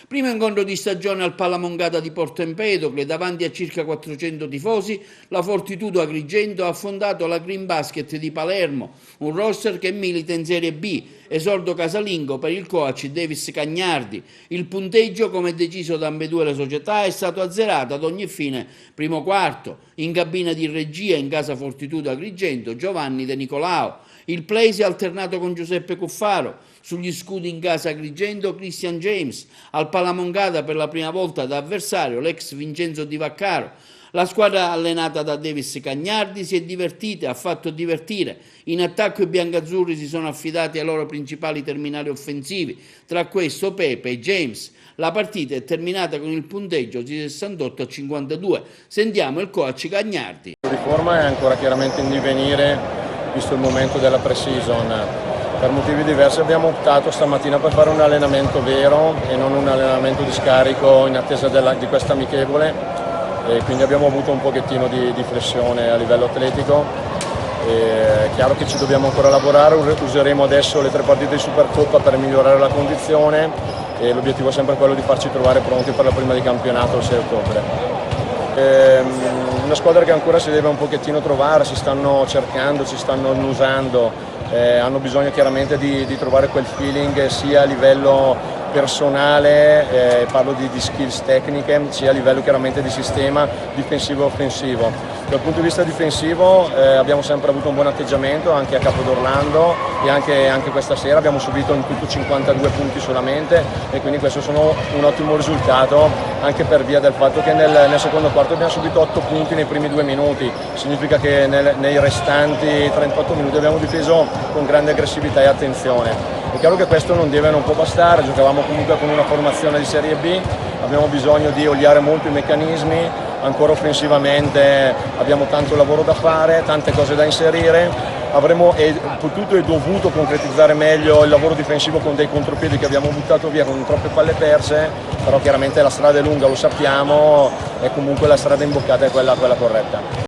Primo incontro di stagione al Palamongata di Porto Empedocle, davanti a circa 400 tifosi, la Fortitudo Agrigento ha affondato la Green Basket di Palermo, un roster che milita in Serie B, esordio casalingo per il coach Davis Cagnardi. Il punteggio, come deciso da ambedue le società, è stato azzerato ad ogni fine primo quarto. In cabina di regia in casa Fortitudo Agrigento, Giovanni De Nicolao. Il play si è alternato con Giuseppe Cuffaro. Sugli scudi in casa Agrigento, Christian James. Al Palamongata per la prima volta da avversario l'ex Vincenzo Di Vaccaro. La squadra allenata da Davis Cagnardi si è divertita, ha fatto divertire. In attacco i biancazzurri si sono affidati ai loro principali terminali offensivi, tra questo Pepe e James. La partita è terminata con il punteggio di 68-52. Sentiamo il coach Cagnardi. La riforma è ancora chiaramente in divenire, visto il momento della pre-season. Per motivi diversi abbiamo optato stamattina per fare un allenamento vero e non un allenamento di scarico in attesa di questa amichevole, e quindi abbiamo avuto un pochettino di flessione a livello atletico. È chiaro che ci dobbiamo ancora lavorare, useremo adesso le 3 partite di Supercoppa per migliorare la condizione e l'obiettivo è sempre quello di farci trovare pronti per la prima di campionato il 6 ottobre. Una squadra che ancora si deve un pochettino trovare, si stanno cercando, si stanno annusando, hanno bisogno chiaramente di trovare quel feeling sia a livello personale, parlo di skills tecniche, sia a livello chiaramente di sistema difensivo e offensivo. Dal punto di vista difensivo abbiamo sempre avuto un buon atteggiamento anche a Capo d'Orlando e anche questa sera abbiamo subito in tutto 52 punti solamente, e quindi questo sono un ottimo risultato anche per via del fatto che nel secondo quarto abbiamo subito 8 punti nei primi 2 minuti, significa che nei restanti 38 minuti abbiamo difeso con grande aggressività e attenzione. È chiaro che questo non può bastare, giocavamo comunque con una formazione di Serie B, abbiamo bisogno di oliare molto i meccanismi, ancora offensivamente abbiamo tanto lavoro da fare, tante cose da inserire, avremmo potuto e dovuto concretizzare meglio il lavoro difensivo con dei contropiedi che abbiamo buttato via con troppe palle perse, però chiaramente la strada è lunga, lo sappiamo, e comunque la strada imboccata è quella corretta.